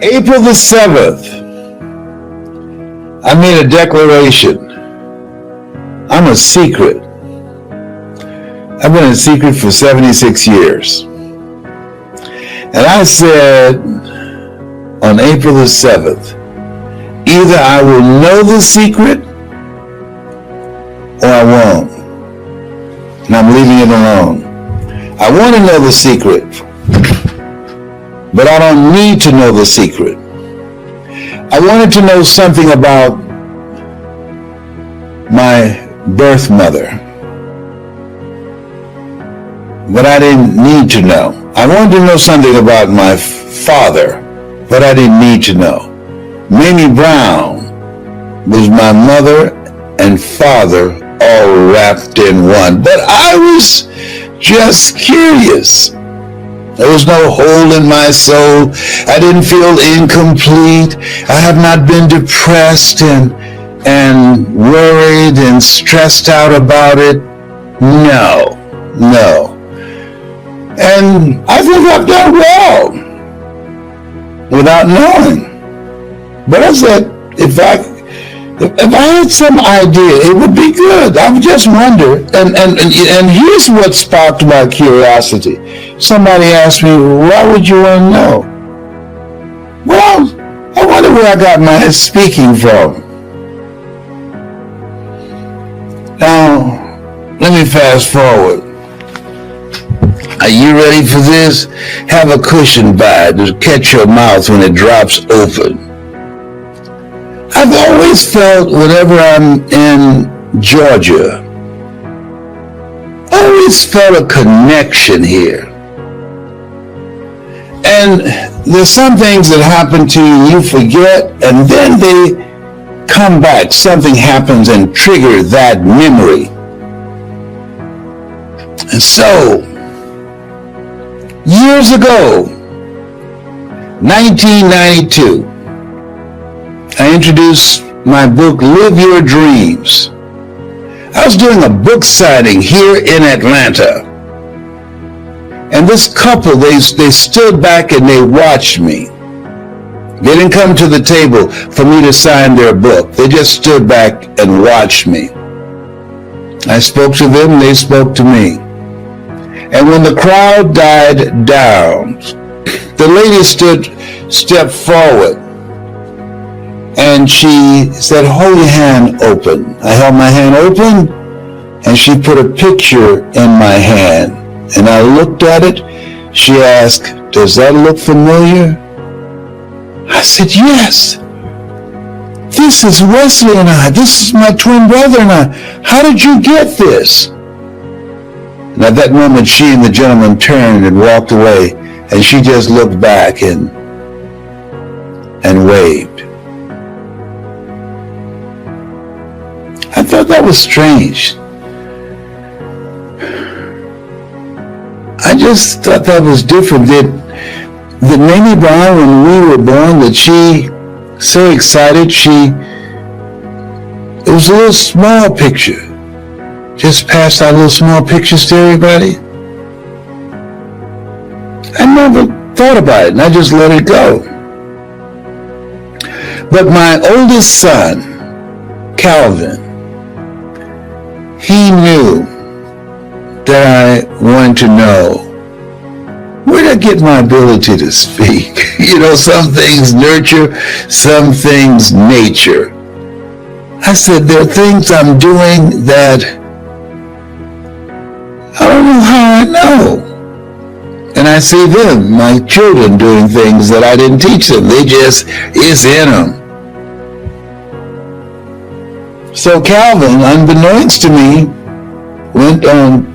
April the 7th, I made a declaration. I'm a secret. I've been a secret for 76 years. And I said on April the 7th, either I will know the secret or I won't. And I'm leaving it alone. I want to know the secret, but I don't need to know the secret. I wanted to know something about my birth mother, but I didn't need to know. I wanted to know something about my father, but I didn't need to know. Mamie Brown was my mother and father all wrapped in one, but I was just curious. There was no hole in my soul. I didn't feel incomplete. I have not been depressed and worried and stressed out about it. No. And I think I've done well without knowing. But I said, if I had some idea, it would be good. I would just wonder. And here's what sparked my curiosity. Somebody asked me, why would you want to know? Well, I wonder where I got my speaking from. Now, let me fast forward. Are you ready for this? Have a cushion by to catch your mouth when it drops open. I've always felt whenever I'm in Georgia, I always felt a connection here. And there's some things that happen to you, you forget, and then they come back. Something happens and trigger that memory. And so, years ago, 1992, I introduced my book, Live Your Dreams. I was doing a book signing here in Atlanta. And this couple, they stood back and they watched me. They didn't come to the table for me to sign their book. They just stood back and watched me. I spoke to them, they spoke to me. And when the crowd died down, the lady stepped forward. And she said, hold your hand open. I held my hand open, and she put a picture in my hand. And I looked at it. She asked, does that look familiar? I said, yes. This is Wesley and I. This is my twin brother and I. How did you get this? And at that moment, she and the gentleman turned and walked away, and she just looked back and waved. I thought that was strange. I just thought that was different. That Mamie Brown, when we were born, that she, so excited, it was a little small picture. Just passed out little small pictures to everybody. I never thought about it, and I just let it go. But my oldest son, Calvin, he knew that I wanted to know, where did I get my ability to speak? You know, some things nurture, some things nature. I said, there are things I'm doing that I don't know how I know. And I see them, my children, doing things that I didn't teach them. It's in them. So Calvin, unbeknownst to me, went on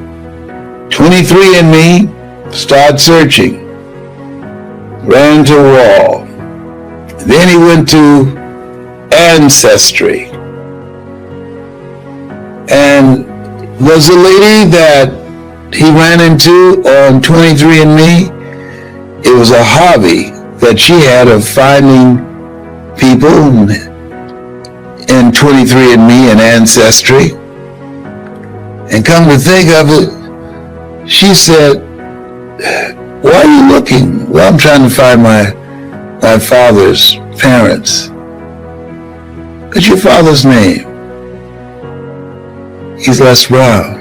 23andMe, started searching, ran to a wall. Then he went to Ancestry. And was a lady that he ran into on 23andMe. It was a hobby that she had of finding people in 23andMe and Ancestry. And come to think of it, she said, why are you looking? Well, I'm trying to find my my father's parents. What's your father's name? He's Les Brown.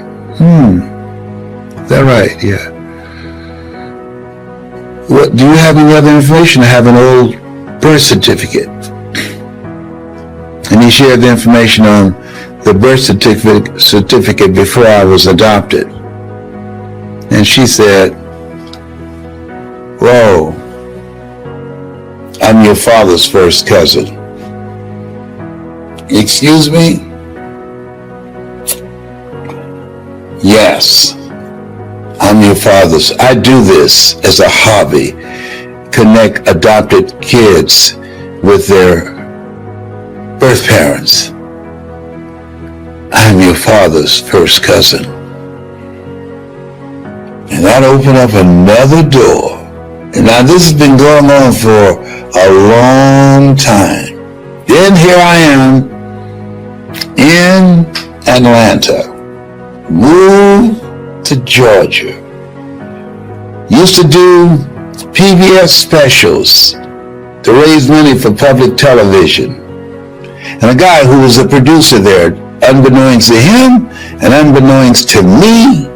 Is that right? Yeah. What, do you have any other information? I have an old birth certificate. And he shared the information on the birth certificate before I was adopted. And she said, "Whoa, I'm your father's first cousin." Excuse me? Yes, I'm your father's. I do this as a hobby, connect adopted kids with their birth parents. I'm your father's first cousin. And that opened up another door. And now this has been going on for a long time. Then here I am in Atlanta, moved to Georgia. Used to do PBS specials to raise money for public television. And a guy who was a producer there, unbeknownst to him and unbeknownst to me,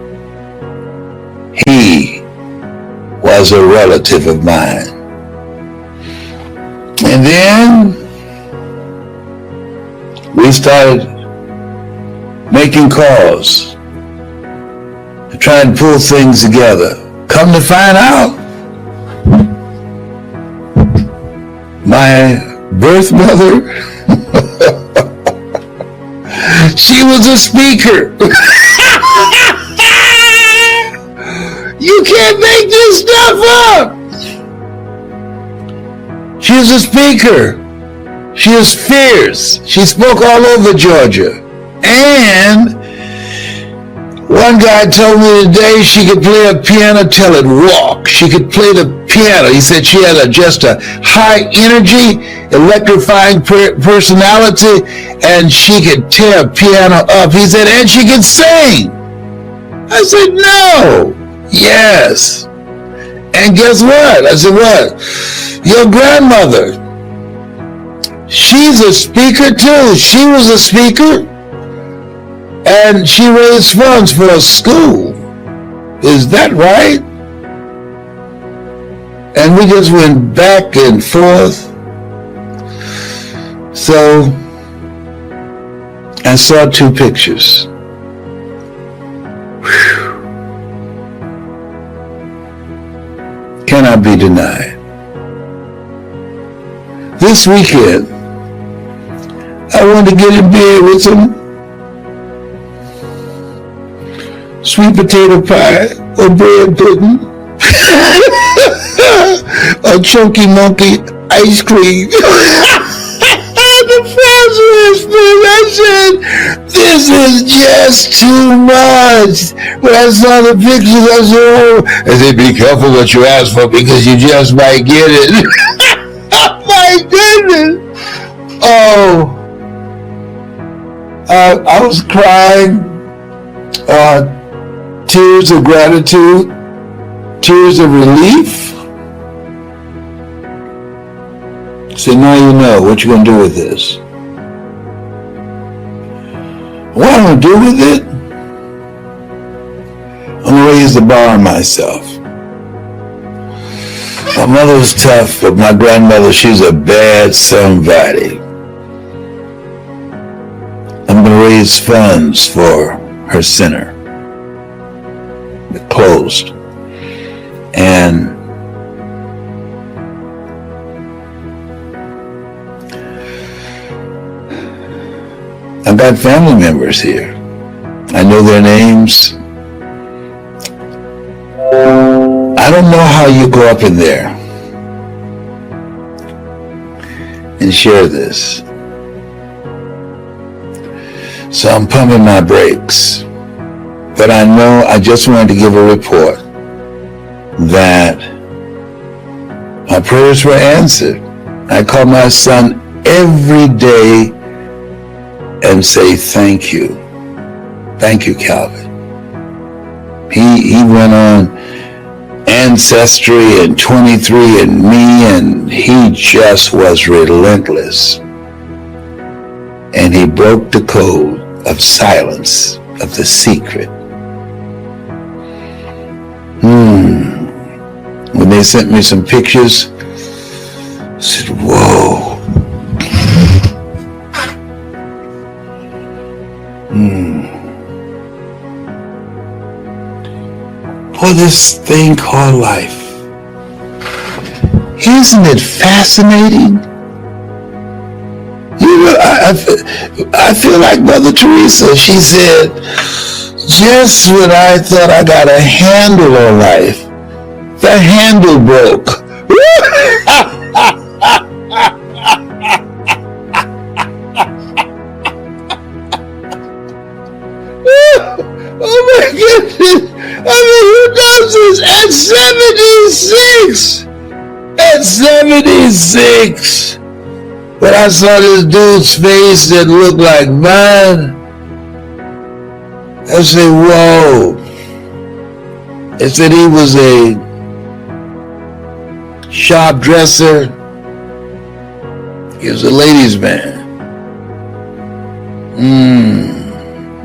he was a relative of mine. And then we started making calls to try and pull things together. Come to find out, my birth mother, she was a speaker. You can't make this stuff up. She was a speaker. She was fierce. She spoke all over Georgia. And one guy told me today she could play a piano till it walked. She could play the piano. He said she had just a high energy, electrifying personality, and she could tear a piano up. He said, and she could sing. I said, no. Yes. And guess what? I said, what? Your grandmother, she's a speaker too. She was a speaker. And she raised funds for a school. Is that right? And we just went back and forth. So I saw two pictures. Whew. Cannot be denied. This weekend, I wanted to get in bed with some sweet potato pie or bread pudding or chunky monkey ice cream. The president, I said, this is just too much. When I saw the pictures, I said, oh, I said, be careful what you ask for because you just might get it. Oh my goodness. Oh, I was crying. Tears of gratitude, tears of relief. So now you know what you're going to do with this. What I'm going to do with it? I'm going to raise the bar on myself. My mother was tough, but my grandmother, she's a bad somebody. I'm going to raise funds for her center. It closed. And I've got family members here. I know their names. I don't know how you go up in there and share this. So I'm pumping my brakes. But I know I just wanted to give a report that my prayers were answered. I call my son every day and say, thank you. Thank you, Calvin. He went on Ancestry and 23andMe, and he just was relentless. And he broke the code of silence, of the secret. When they sent me some pictures, I said, whoa. For this thing called life. Isn't it fascinating? You know, I feel like Mother Teresa. She said, just when I thought I got a handle on life, the handle broke. Oh my goodness. I mean, who does this at 76? At 76. When I saw this dude's face that looked like mine, I said, whoa. They said he was a shop dresser. He was a ladies' man.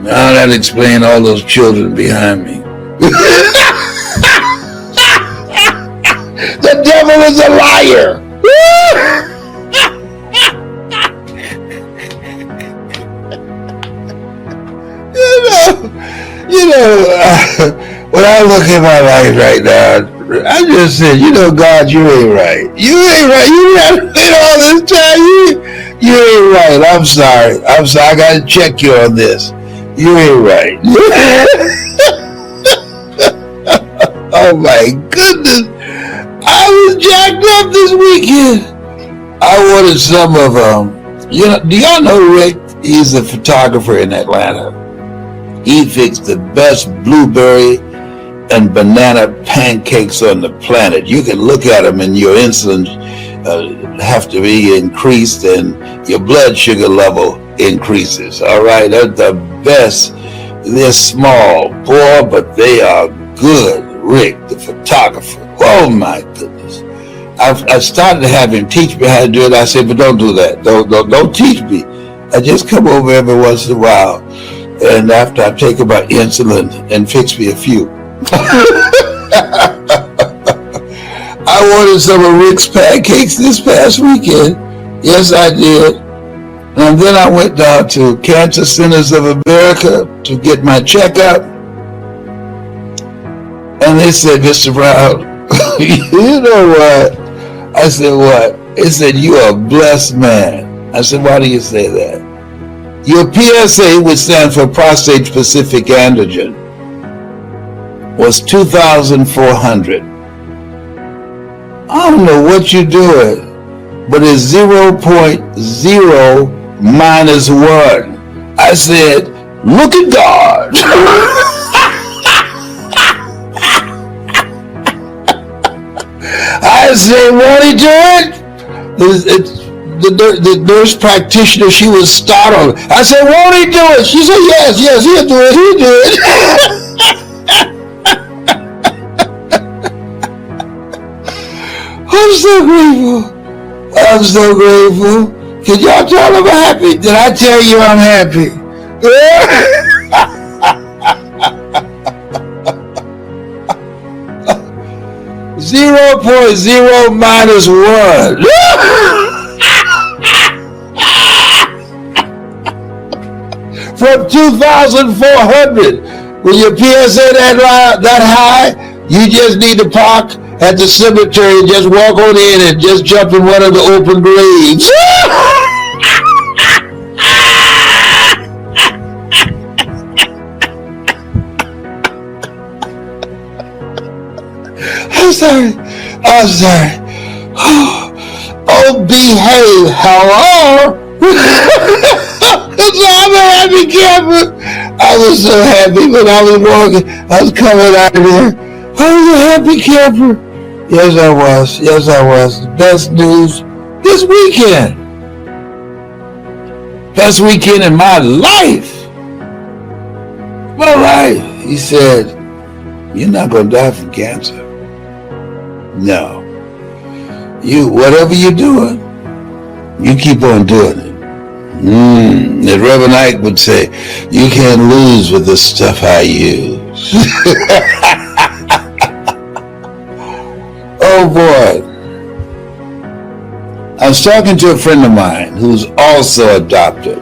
Now that explains all those children behind me. The devil is a liar. When I look at my life right now, I just said, God, you ain't right. You ain't right. You haven't been all this time. You ain't right. I'm sorry. I got to check you on this. You ain't right. Oh my goodness. I was jacked up this weekend. I wanted some of do y'all know Rick? He's a photographer in Atlanta. He fixed the best blueberry and banana pancakes on the planet. You can look at them and your insulin have to be increased and your blood sugar level increases. All right, they're the best. They're small, poor, but they are good. Rick, the photographer. Oh my goodness. I started to have him teach me how to do it. I said, but don't do that. Don't teach me. I just come over every once in a while, and after I take my insulin and fix me a few. I wanted some of Rick's pancakes this past weekend. Yes, I did. And then I went down to Cancer Centers of America to get my checkup. And they said, Mr. Brown, you know what? I said, what? They said, you are a blessed man. I said, why do you say that? Your PSA, which stands for prostate-specific antigen, was 2,400. I don't know what you're doing, but it's 0.0 minus 1. I said, look at God. I said, won't he do it? The nurse practitioner, she was startled. I said, won't he do it? She said, yes, he'll do it, he'll do it. I'm so grateful. I'm so grateful. Can y'all tell I'm happy? Did I tell you I'm happy? 0.0 minus 1. From 2,400. When your PSA that high, you just need to park at the cemetery and just walk on in and just jump in one of the open graves. I'm sorry. Oh, behave. Hello? So I'm a happy camper. I was so happy when I was walking. I was coming out of there. I was a happy camper. Yes, I was. Best news this weekend. Best weekend in my life. My life. He said, you're not going to die from cancer. No. Whatever you're doing, you keep on doing it. As Reverend Ike would say, you can't lose with the stuff I use. Oh boy. I was talking to a friend of mine who's also adopted.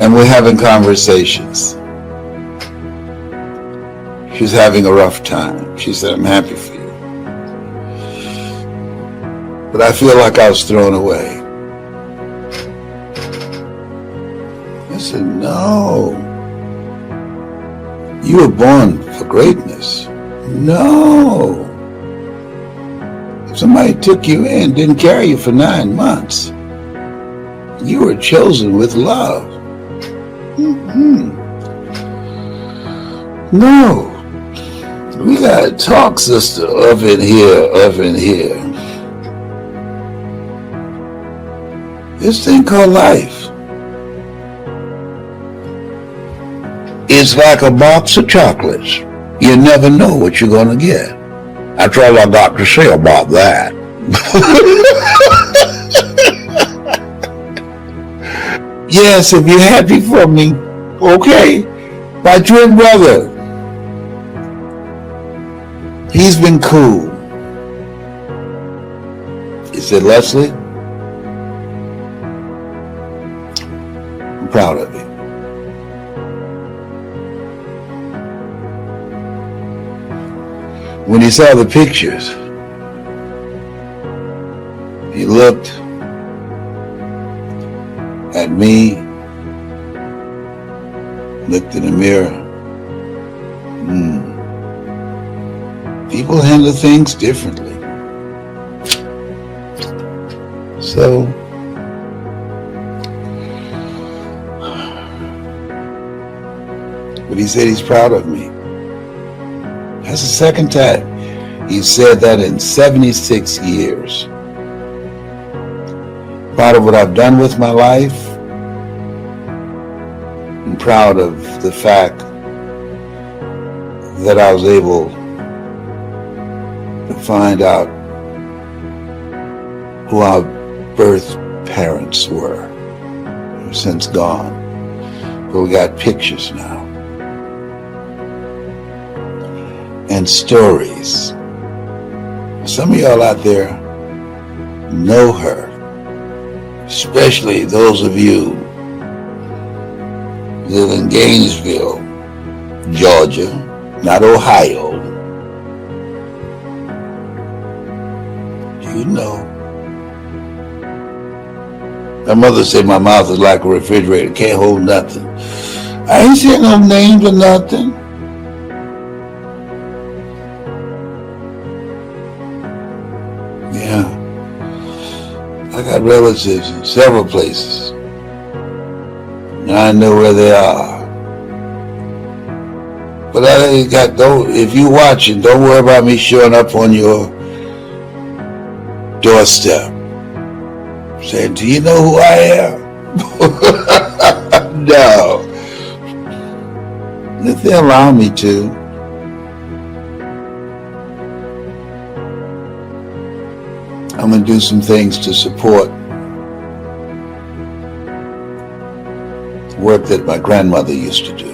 And we're having conversations. She's having a rough time. She said, I'm happy for you. But I feel like I was thrown away. I said, no. You were born for greatness. No. If somebody took you in, didn't carry you for 9 months, you were chosen with love. No. We gotta talk, sister, up in here. This thing called life. It's like a box of chocolates. You never know what you're gonna get. That's all I got to say about that. Yes, if you're happy for me, okay. My twin brother, he's been cool. He said, Leslie, I'm proud of you. When he saw the pictures, he looked at me, looked in the mirror. People handle things differently. So, but he said he's proud of me. That's the second time he said that in 76 years. Proud of what I've done with my life, and proud of the fact that I was able to find out who our birth parents were. They're since gone, but we got pictures now. And stories. Some of y'all out there know her, especially those of you who live in Gainesville, Georgia, not Ohio. You know. My mother said my mouth is like a refrigerator, can't hold nothing. I ain't saying no names or nothing. Yeah, I got relatives in several places. And I know where they are. But if you watching, don't worry about me showing up on your doorstep saying, do you know who I am? No. If they allow me to. I'm going to do some things to support work that my grandmother used to do.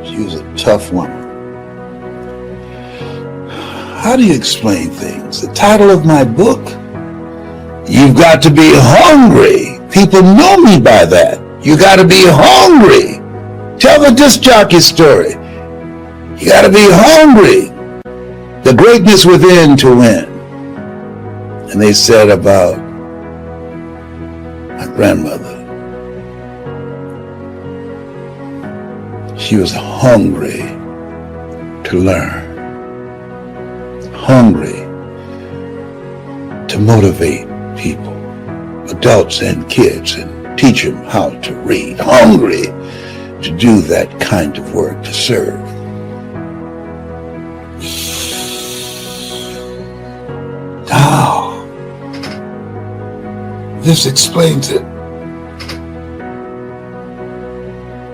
She was a tough woman. How do you explain things? The title of my book, You've Got to Be Hungry. People know me by that. You got to be hungry. Tell the disc jockey story. You got to be hungry. The greatness within to win. And they said about my grandmother, she was hungry to learn, hungry to motivate people, adults and kids, and teach them how to read, hungry to do that kind of work, to serve. Now, this explains it.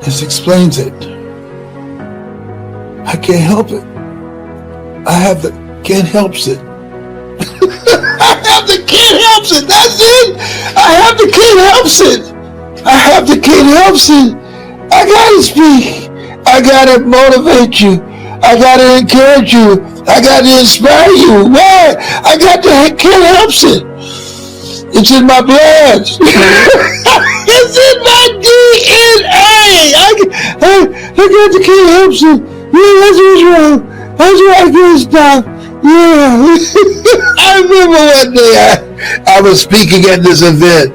This explains it. can't help it. I have the can't helps it. I have the can't helps it. That's it. I have the can't helps it. I have the can't helps it. I gotta speak. I gotta motivate you. I gotta encourage you. I gotta inspire you. Why? I got the can't helps it. It's in my blood. It's in my DNA. I got the can't helps it. Yeah, that's what's wrong. That's why I can't stop. Yeah. I remember one day I was speaking at this event,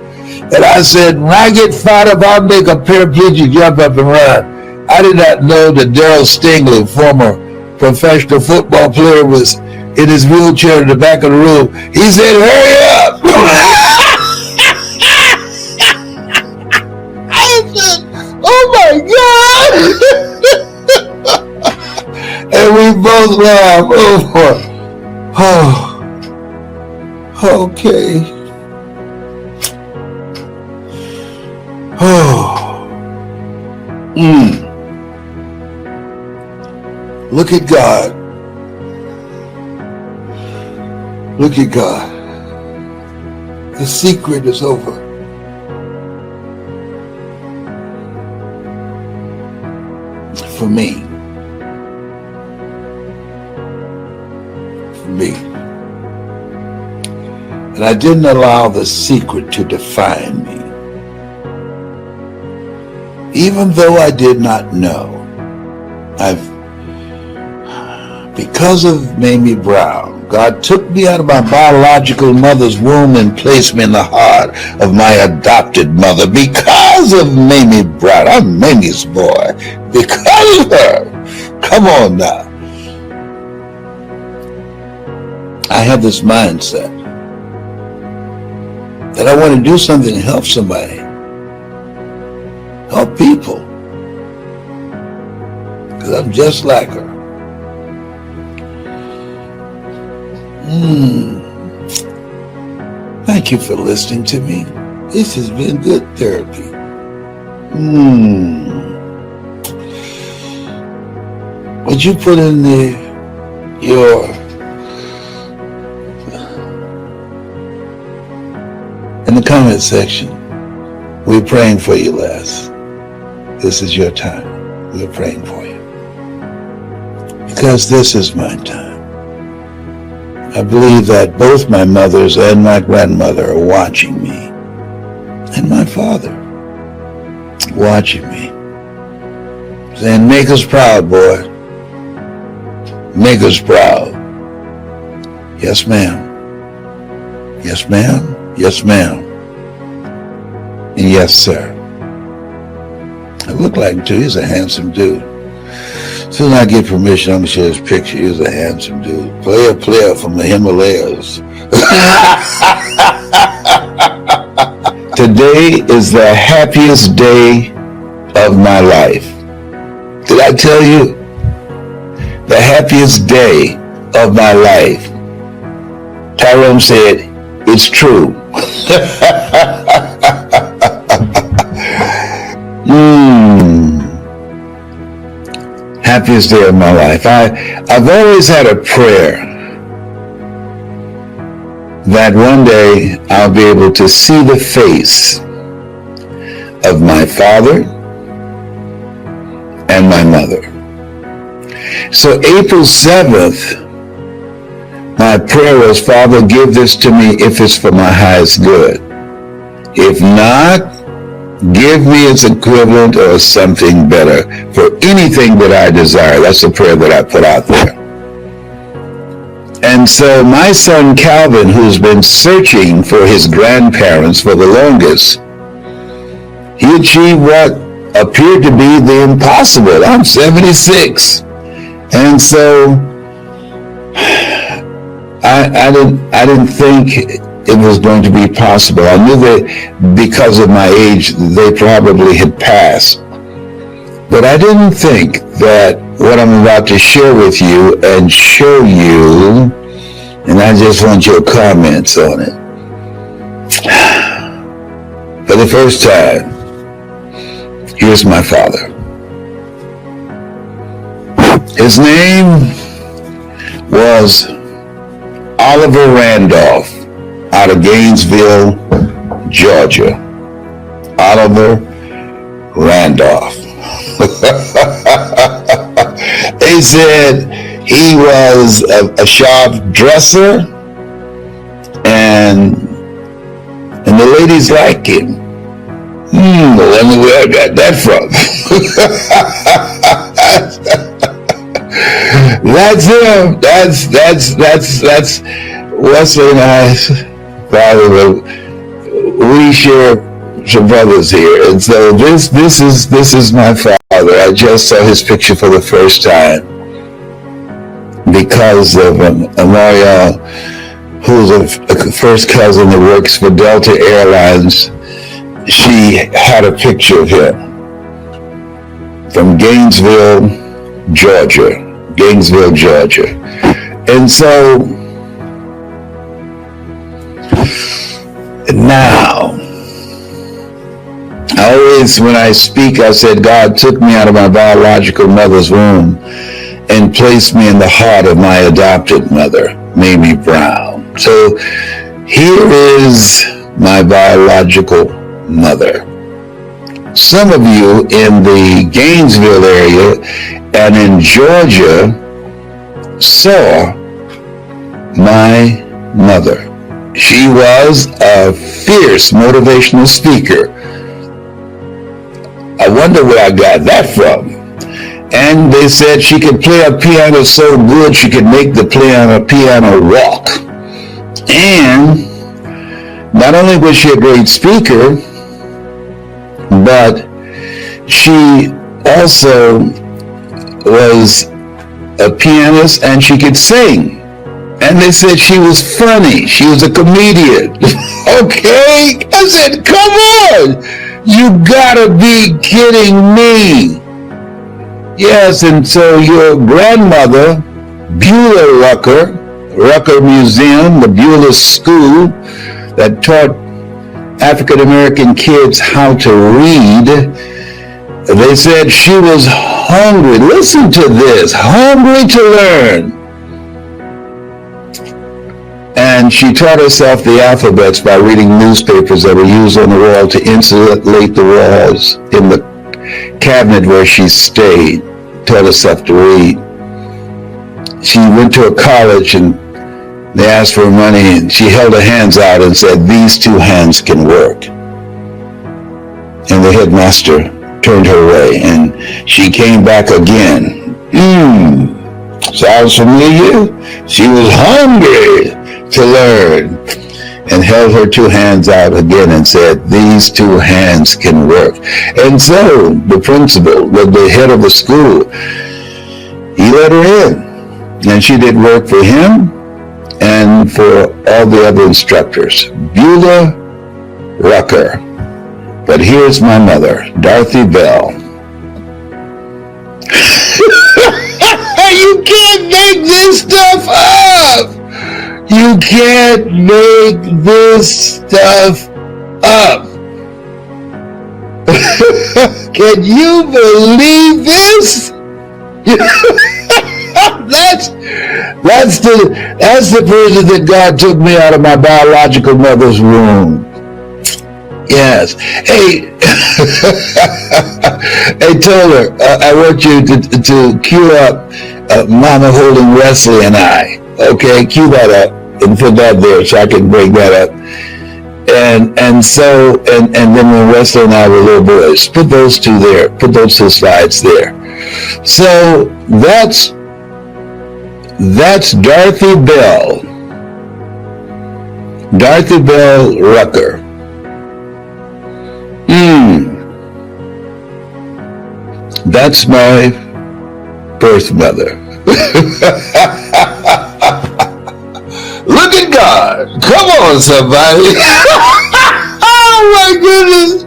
and I said, when I get fired up, I'll make a paraplegic jump up and run. I did not know that Darryl Stingley, former professional football player, was in his wheelchair in the back of the room. He said, hurry up. I said, oh my God. And we both laughed. Oh, okay. Look at God. Look at God. The secret is over. For me. For me. And I didn't allow the secret to define me. Even though I did not know, because of Mamie Brown, God took me out of my biological mother's womb and placed me in the heart of my adopted mother. Because of Mamie Brown, I'm Mamie's boy. Because of her, come on now. I have this mindset that I want to do something to help somebody. Help people. Because I'm just like her. Thank you for listening to me. This has been good therapy. Would you put in in the comment section, we're praying for you, Les. This is your time. We're praying for you. Because this is my time. I believe that both my mothers and my grandmother are watching me. And my father watching me. Saying, make us proud, boy. Make us proud. Yes, ma'am. Yes, ma'am. Yes, ma'am. And yes, sir. I look like him too. He's a handsome dude. As soon as I get permission, I'm going to share his picture. He's a handsome dude. Player from the Himalayas. Today is the happiest day of my life. Did I tell you? The happiest day of my life. Tyrone said, it's true. Happiest day of my life. I've always had a prayer that one day I'll be able to see the face of my father and my mother. So April 7th, my prayer was, Father, give this to me if it's for my highest good. If not, give me its equivalent or something better for anything that I desire. That's the prayer that I put out there. And so my son Calvin, who's been searching for his grandparents for the longest, he achieved what appeared to be the impossible. I'm 76. And so I didn't think it was going to be possible. I knew that because of my age, they probably had passed. But I didn't think that what I'm about to share with you and show you, and I just want your comments on it. For the first time, here's my father. His name was Oliver Randolph out of Gainesville, Georgia. Oliver Randolph. They said he was a sharp dresser, and the ladies liked him. I wonder where I got that from. That's him. That's Wesley and I's father. We share some brothers here, and so this is my father. I just saw his picture for the first time because of Mario, who's a first cousin that works for Delta Airlines. She had a picture of him from Gainesville, Georgia. And so now, I always, when I speak, I said, God took me out of my biological mother's womb and placed me in the heart of my adopted mother, Mamie Brown. So here is my biological mother. Some of you in the Gainesville area and in Georgia saw my mother. She was a fierce motivational speaker. I wonder where I got that from. And they said she could play a piano so good she could make the piano walk. And not only was she a great speaker, but she also was a pianist and she could sing. And they said she was funny. She was a comedian. Okay? I said, come on! You gotta be kidding me. Yes, and so your grandmother, Beulah Rucker Museum, the Beulah School that taught African American kids how to read, they said she was hungry. Listen to this, hungry to learn. And she taught herself the alphabets by reading newspapers that were used on the wall to insulate the walls in the cabinet where she stayed. Taught herself to read. She went to a college and they asked for money and she held her hands out and said, these two hands can work. And the headmaster turned her away and she came back again. Sounds familiar? She was hungry to learn and held her two hands out again and said, these two hands can work. And so the principal, the head of the school, he let her in. And she did work for him and for all the other instructors. Beulah Rucker. But here's my mother, Dorothy Bell. You can't make this stuff up! You can't make this stuff up. Can you believe this? That's the person that God took me out of my biological mother's womb. Yes. Hey, hey, Taylor, I want you to cue up Mama holding Wesley and I. Okay, cue that up and put that there so I can break that up. And then when Wesley and I were little boys, put those two there. Put those two slides there. So that's Dorothy Bell. Dorothy Bell Rucker. That's my birth mother. Look at God. Come on, somebody. Oh my goodness.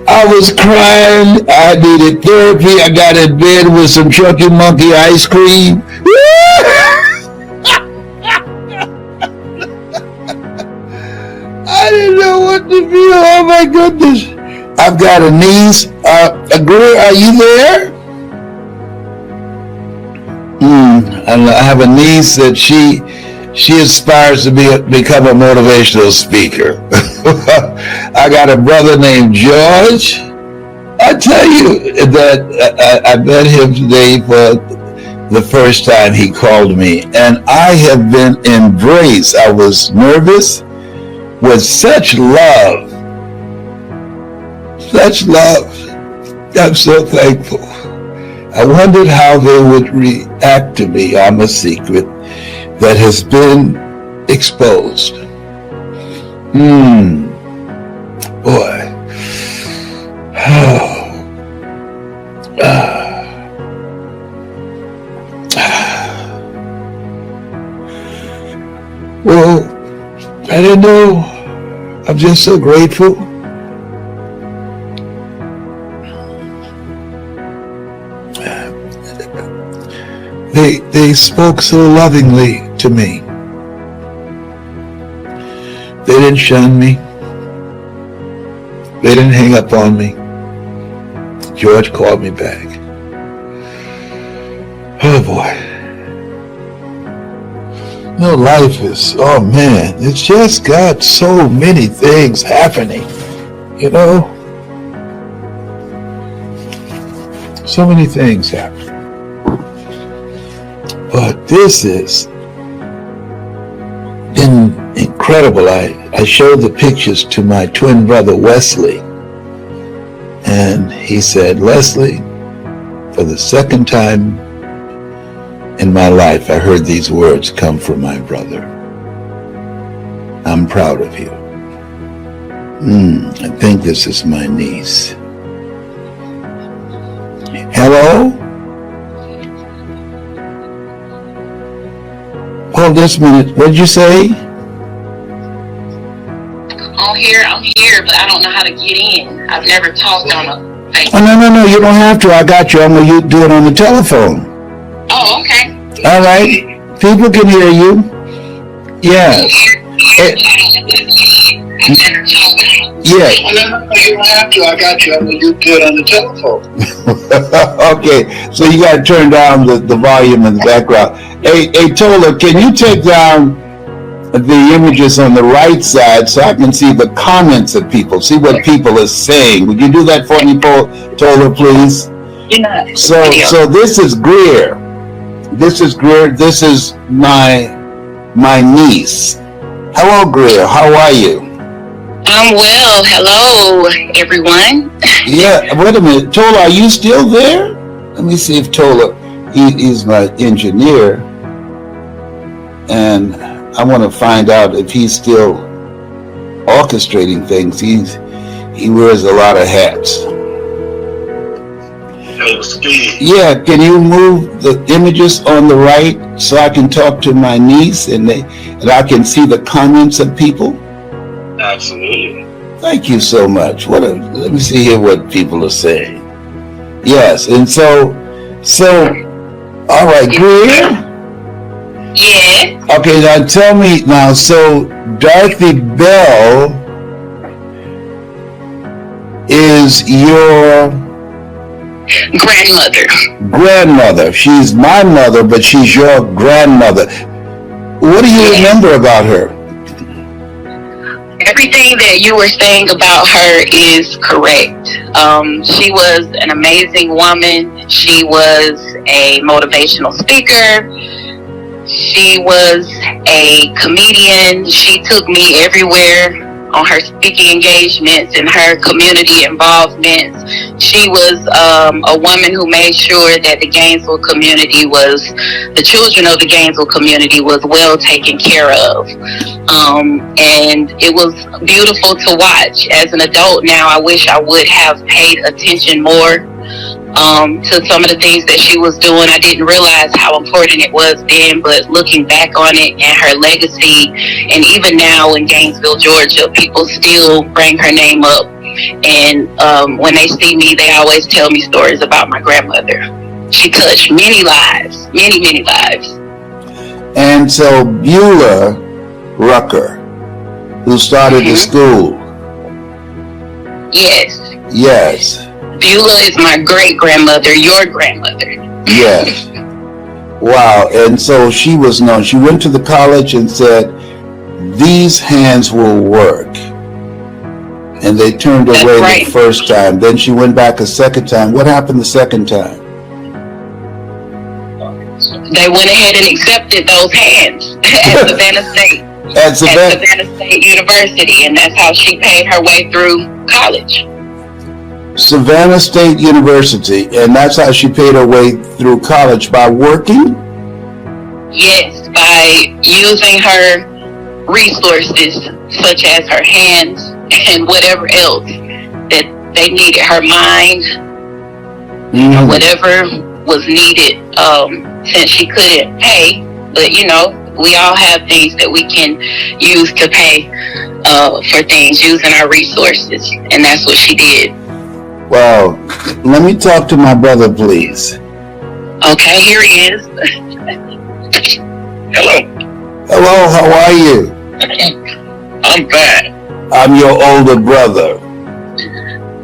I was crying. I needed therapy. I got in bed with some Chucky Monkey ice cream. I didn't know what to feel. Oh my goodness. I've got a niece. Greer, are you there? And I have a niece that she aspires to become a motivational speaker. I got a brother named George. I tell you that I met him today for the first time. He called me, and I have been embraced. I was nervous with such love. Such love. I'm so thankful. I wondered how they would react to me. I'm a secret that has been exposed. Boy. Well, I didn't know. I'm just so grateful. They spoke so lovingly to me. They didn't shun me. They didn't hang up on me. George called me back. Oh boy. No, life is, oh man, it's just got so many things happening, you know? So many things happening. But this has been incredible. I showed the pictures to my twin brother, Wesley. And he said, Leslie, for the second time in my life, I heard these words come from my brother. I'm proud of you. I think this is my niece. Hello? Hold this minute. What did you say? I'm here, but I don't know how to get in. I've never talked on a Facebook. Oh, no, you don't have to. I got you. I'm going to do it on the telephone. Oh, okay. All right. People can hear you. Yeah. Yeah. No, you don't have to. I got you. I'm going to do it on the telephone. Okay. So you got to turn down the volume in the background. Hey, Tola, can you take down the images on the right side so I can see the comments of people, see what people are saying? Would you do that for me, Tola, please? So this is Greer. This is Greer. This is my niece. Hello, Greer. How are you? I'm well. Hello, everyone. Yeah. Wait a minute, Tola. Are you still there? Let me see if Tola. He's my engineer. And I want to find out if he's still orchestrating things. He wears a lot of hats. Yeah, can you move the images on the right so I can talk to my niece and I can see the comments of people? Absolutely. Thank you so much. Let me see here what people are saying. Yes, and so all right, Greer? Yeah. Okay, now tell me now, so Dorothy Bell is your grandmother. She's my mother, but she's your grandmother. What do you remember about her? Everything that you were saying about her is correct. She was an amazing woman. She was a motivational speaker. She was a comedian. She took me everywhere on her speaking engagements and her community involvements. She was a woman who made sure that the Gainesville community the children of the Gainesville community was well taken care of. And it was beautiful to watch. As an adult now, I wish I would have paid attention more to some of the things that she was doing. I didn't realize how important it was then, but looking back on it and her legacy, and even now in Gainesville, Georgia, people still bring her name up. And when they see me, they always tell me stories about my grandmother. She touched many lives, many, many lives. And so Beulah Rucker, who started the school. Yes. Beulah is my great-grandmother, your grandmother. Yes. Wow. And so she was known. She went to the college and said, these hands will work. And they turned That's away right. the first time. Then she went back a second time. What happened the second time? They went ahead and accepted those hands at Savannah State. At Savannah. At Savannah State University, and that's how she paid her way through college. Savannah State University, and that's how she paid her way through college, by working? Yes, by using her resources such as her hands and whatever else that they needed, her mind, whatever was needed, since she couldn't pay. But we all have things that we can use to pay for things, using our resources, and that's what she did. Wow. Let me talk to my brother, please. Okay, here he is. Hello. Hello, how are you? I'm fine. I'm your older brother.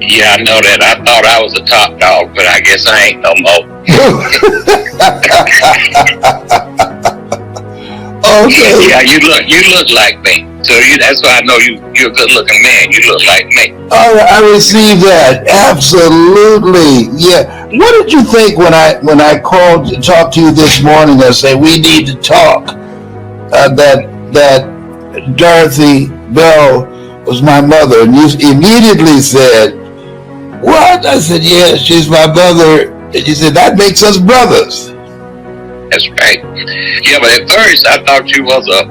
Yeah, I know that. I thought I was a top dog, but I guess I ain't no more. Okay. Yeah, you look like me. So that's why I know you're a good looking man. You look like me. All right, I received that. Absolutely. Yeah. What did you think when I called to talk to you this morning and say we need to talk? That Dorothy Bell was my mother, and you immediately said, "What?" I said, "Yeah, she's my mother." And you said, "That makes us brothers." That's right. Yeah, but at first I thought you was a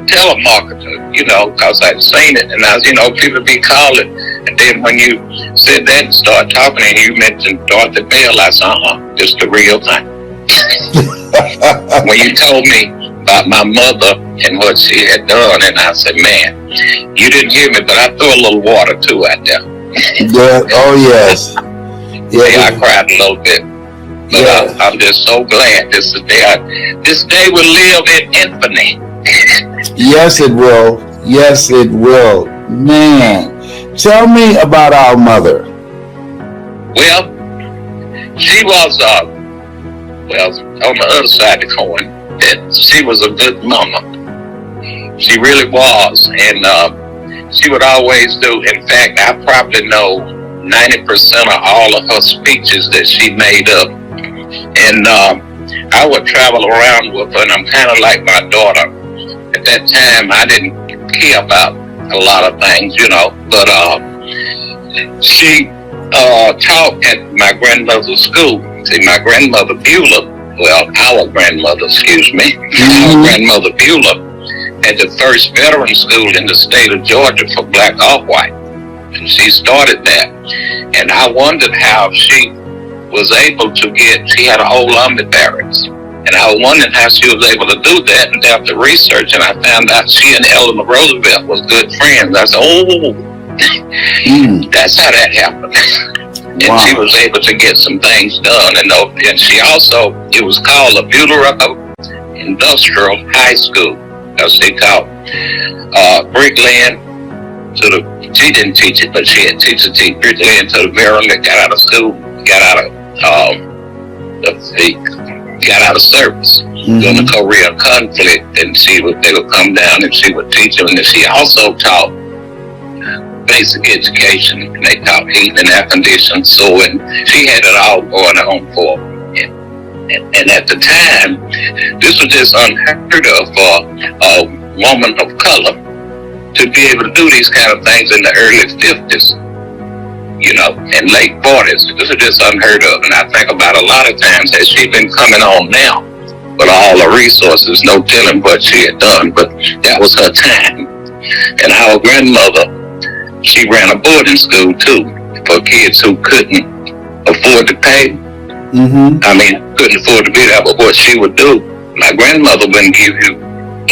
telemarketer, because I'd seen it, and I was, people be calling, and then when you said that and started talking, and you mentioned Dorothy Bell, I said, this the real thing. When you told me about my mother and what she had done, and I said, man, you didn't hear me, but I threw a little water too out there. Yeah. Oh yes. Yeah, I cried a little bit. But yeah. I'm just so glad this day will live in infamy. Yes, it will. Yes, it will. Man, tell me about our mother. Well, she was, on the other side of the coin, that she was a good mama. She really was. And she would always do, in fact, I probably know 90% of all of her speeches that she made up. And I would travel around with her, and I'm kind of like my daughter. At that time, I didn't care about a lot of things, but she taught at my grandmother's school. See, my grandmother Beulah, our grandmother, our grandmother Beulah had the first veteran school in the state of Georgia for black off-white. And she started that. And I wondered how she was able to she had a whole army barracks. And I was wondering how she was able to do that. And after research, and I found out she and Eleanor Roosevelt was good friends. I said, that's how that happened. And wow. She was able to get some things done. And she also, it was called a Beulah Industrial High School. She taught bricklaying she didn't teach it, but she had teach bricklaying to the veteran that got out of school, got out of service during the Korean conflict, and they would come down and she would teach them. And she also taught basic education. They taught heating and air conditioning, sewing. She had it all going on for them. And at the time, this was just unheard of for a woman of color to be able to do these kind of things in the early 50s, and late 40s. This is just unheard of. And I think about a lot of times, has she been coming on now with all the resources, no telling what she had done, but that was her time. And our grandmother, she ran a boarding school too for kids who couldn't afford to pay. I mean, couldn't afford to be there, but what she would do, my grandmother wouldn't give you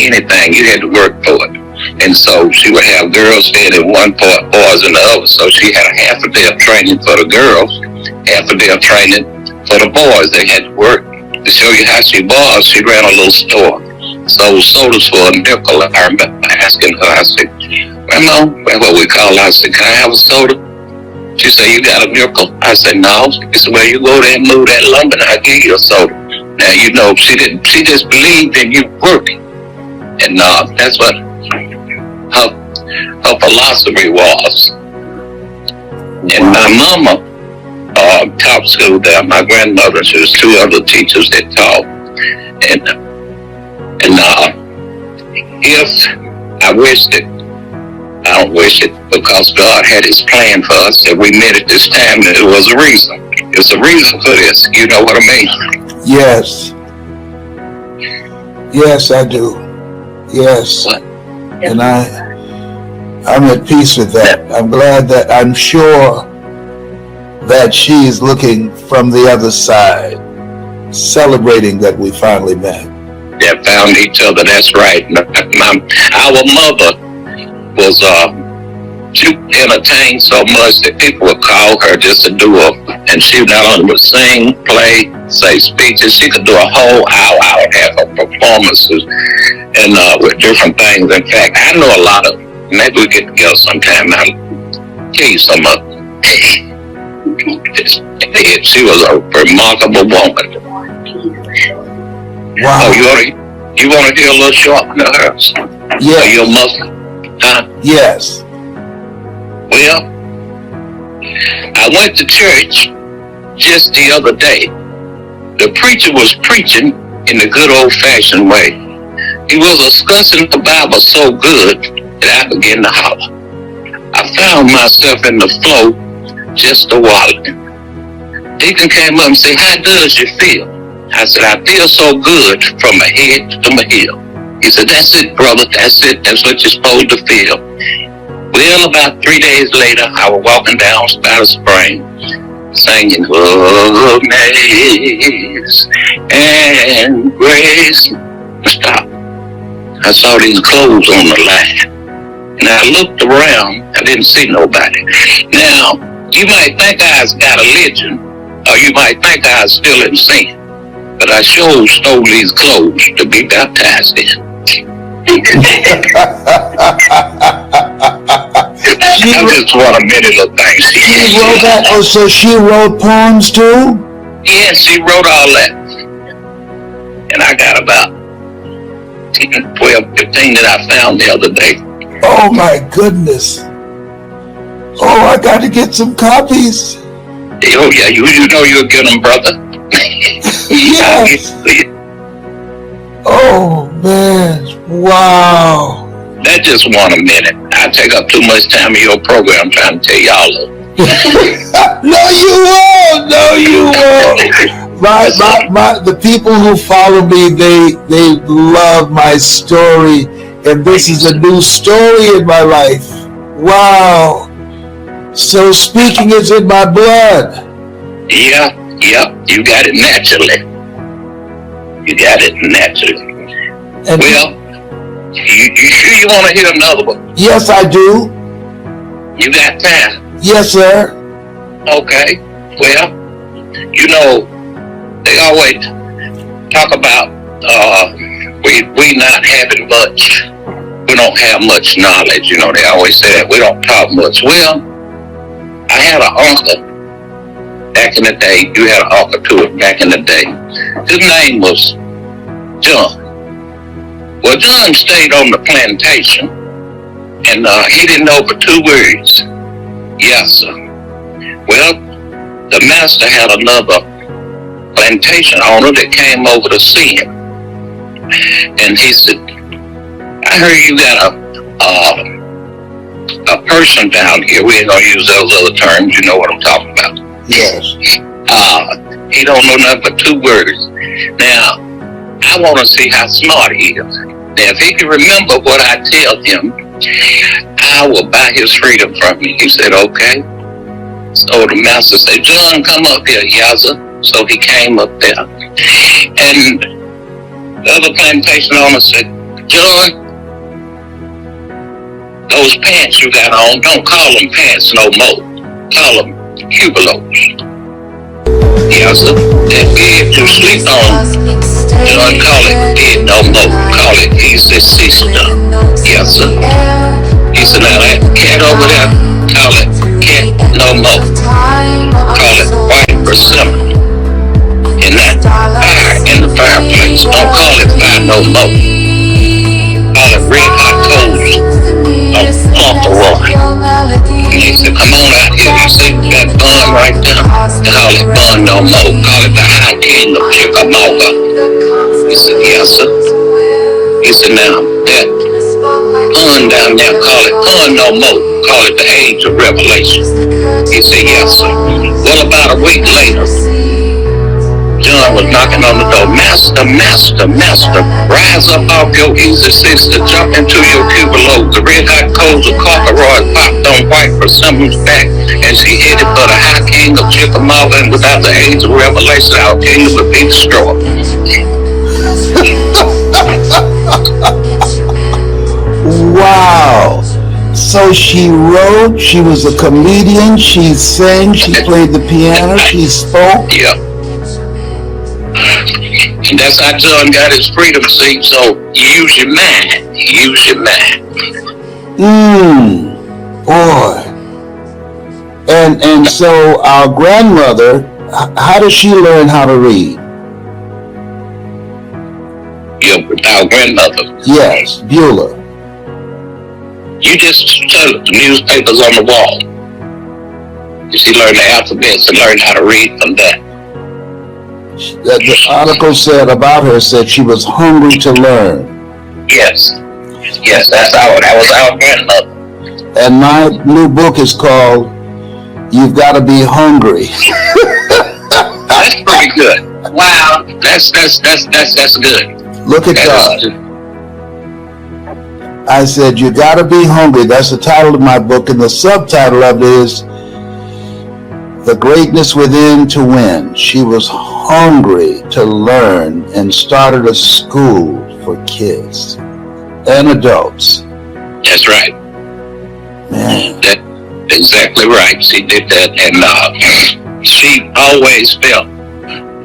anything. You had to work for it. And so she would have girls staying in one part, boys in the other. So she had a half a day of training for the girls, half a day of training for the boys. They had to work. To show you how she was, she ran a little store. Sold sodas for a nickel. I remember asking her, I said, Grandma, that's what we call her. I said, can I have a soda? She said, you got a nickel? I said, no. She said, well, you go there and move that lumber and I'll give you a soda. Now, you know, she just believed in you working. And that's what her philosophy was. And my mama taught school there. My grandmother, she was two other teachers that taught. And if I wished it, I don't wish it, because God had his plan for us that we met at this time, and it was a reason. It's a reason for this. You know what I mean? Yes. Yes, I do. Yes. What? And I'm at peace with that. I'm glad that I'm sure that she's looking from the other side, celebrating that we finally met. That found each other, that's right. Our mother was she entertained so much that people would call her just to do and she not only would sing, play, say speeches, she could do a whole hour and a half of performances and with different things. In fact, I know a lot of, maybe we get together sometime and I'll tell you some of them. She was a remarkable woman. Wow. Oh, you want to hear a little short of hers? Yes. Are you a Muslim? Huh? Yes. Well, I went to church just the other day. The preacher was preaching in the good old-fashioned way. He was discussing the Bible so good that I began to holler. I found myself in the flow just a while. Deacon came up and said, how does you feel? I said, I feel so good from my head to my heel. He said, that's it, brother, that's it. That's what you're supposed to feel. Well, about 3 days later, I was walking down Spider Spring, singing, goodness and grace. Stop. I saw these clothes on the line, and I looked around. I didn't see nobody. Now, you might think I got a religion, or you might think I was still in sin, but I sure stole these clothes to be baptized in. I just want a minute of thanks. She wrote that? Oh, so she wrote poems too? Yeah, she wrote all that. And I got about 10, 12, 15 that I found the other day. Oh my goodness. Oh, I got to get some copies. Oh yeah, you know you'll get them, brother. Yes. Oh man, wow. That just want a minute. I take up too much time of your program trying to tell y'all of it. No, you won't. No, you won't. The people who follow me, they love my story, and this is a new story in my life. Wow. So speaking is in my blood. Yeah, you got it naturally. You got it naturally. And well, you sure you want to hear another one? Yes, I do. You got time? Yes, sir. Okay. Well, you know, they always talk about we not having much. We don't have much knowledge. You know, they always say that we don't talk much. Well, I had an uncle back in the day. You had an uncle too back in the day. His name was John. Well, John stayed on the plantation, and he didn't know but 2 words. Yes, sir. Well, the master had another plantation owner that came over to see him, and he said, I heard you got a person down here. We ain't gonna use those other terms. You know what I'm talking about. Yes. He don't know nothing but 2 words. Now, I want to see how smart he is. Now, if he can remember what I tell him, I will buy his freedom from him. He said, okay. So the master said, John, come up here, Yaza. So he came up there. And the other plantation owner said, John, those pants you got on, don't call them pants no more. Call them cubelos. Yaza, that bed you sleep on, don't call it bed no more. Call it easy sister. Yaza. He said, now that cat over there, call it cat no more. Call it white persimmon. And that fire in the fireplace, don't call it fire no more. Call it red hot coals of Fauntleroy. And he said, come on out here. You see that bun right there? Call it bun no more. Call it the High King of Chickamauga. He said, yes, sir. He said, now, that pun down there, call it pun no more. Call it the Age of Revelation. He said, yes, sir. Well, about a week later, John was knocking on the door. Master, master, master, rise up off your easy sister, jump into your cubeload. The red hot coals of Corduroy popped on white persimmon's back, and she headed for the High King of Chickamauga, and without the Age of Revelation, our kingdom would be destroyed. Wow. So she wrote, she was a comedian, she sang, she played the piano, she spoke. Yeah. And that's how John got his freedom, see? So use your mind. Use your mind. Boy. And so our grandmother, how did she learn how to read? Our grandmother. Yes, Beulah. You just tell the newspapers on the wall. She learned the alphabets and learned how to read from that. The article said about her said she was hungry to learn. Yes. Yes, that was our grandmother. And my new book is called You've Got to Be Hungry. That's pretty good. Wow. That's good. Look at God. I said, you got to be hungry. That's the title of my book. And the subtitle of it is The Greatness Within to Win. She was hungry to learn and started a school for kids and adults. That's right. Man. That's exactly right. She did that. And she always felt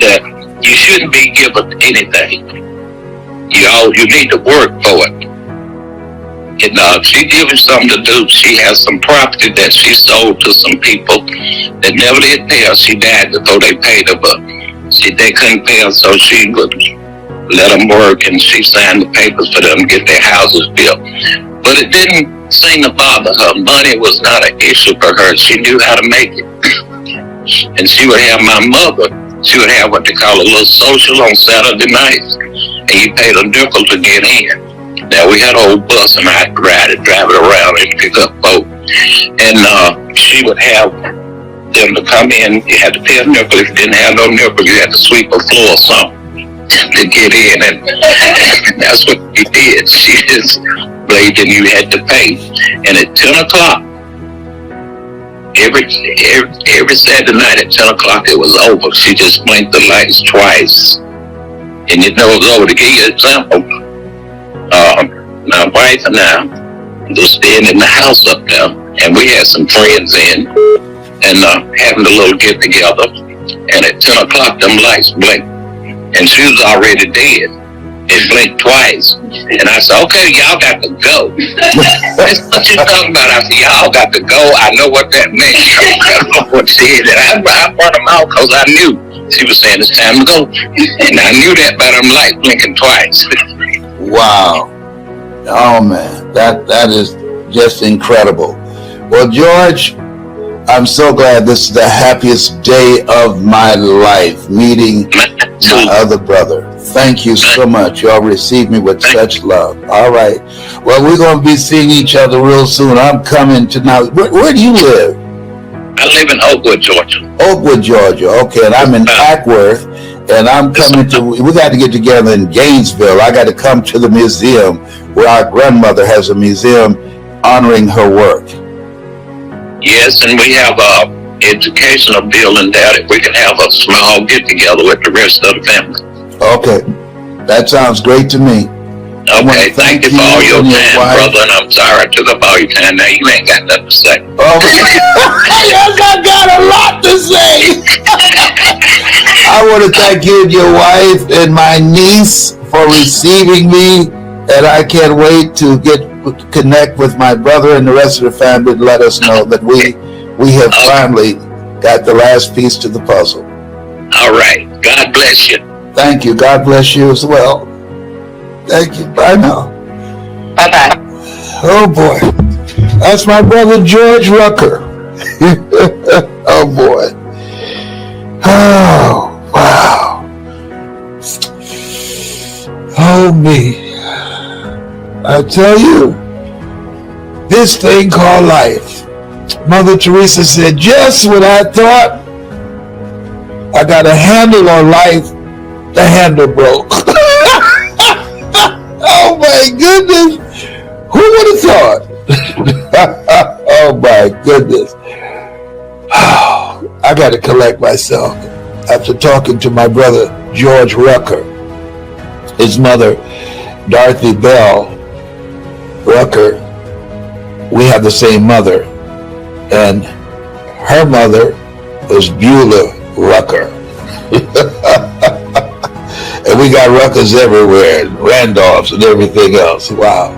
that you shouldn't be given anything. You need to work for it. And she gave you something to do. She has some property that she sold to some people that never did pay her. She died before they paid her, but they couldn't pay her, so she would let them work, and she signed the papers for them to get their houses built. But it didn't seem to bother her. Money was not an issue for her. She knew how to make it. And she would have my mother. She would have what they call a little social on Saturday nights, and you paid a nickel to get in. Now, we had an old bus, and I'd drive it around and pick up folk. And she would have them to come in. You had to pay a nickel. If you didn't have no nickel, you had to sweep a floor or something to get in. And that's what she did. She just believed that you had to pay. And at 10 o'clock, every Saturday night at 10 o'clock, it was over. She just blinked the lights twice. And it was over. To give you an example, my wife and I were staying in the house up there, and we had some friends in, and having a little get together. And at 10 o'clock, them lights blinked, and she was already dead. It blinked twice, and I said, "Okay, y'all got to go." That's what you talking about. I said, "Y'all got to go." I know what that meant. What she said, and I brought them out because I knew she was saying it's time to go, and I knew that by them lights blinking twice. Wow. Oh man, that is just incredible. Well, George, I'm so glad this is the happiest day of my life, meeting my other brother. Thank you so much. Y'all received me with such love. All right. Well, we're going to be seeing each other real soon. I'm coming to now. Where do you live? I live in Oakwood, Georgia. Oakwood, Georgia. Okay, and I'm in Ackworth. And I'm coming to, we got to get together in Gainesville. I got to come to the museum where our grandmother has a museum honoring her work. Yes, and we have a educational building there that we can have a small get-together with the rest of the family. Okay, that sounds great to me. Okay, thank you for all your time, brother, and I'm sorry I took up all your time. Now, you ain't got nothing to say. Oh, yes, I got a lot to say. I want to thank you and your wife and my niece for receiving me And I can't wait to connect with my brother and the rest of the family to let us know that we have finally got the last piece to the puzzle. All right. God bless you. Thank you. God bless you as well. Thank you. Bye now. Bye-bye. Oh boy. That's my brother George Rucker. Oh boy. Oh, wow. Oh me. I tell you, this thing called life. Mother Teresa said, just when I thought I got a handle on life, the handle broke. Oh my goodness. Who would have thought? Oh my goodness. I got to collect myself after talking to my brother George Rucker. His mother, Dorothy Bell Rucker, we have the same mother, and her mother was Beulah Rucker. And we got Ruckers everywhere, and Randolphs and everything else. Wow.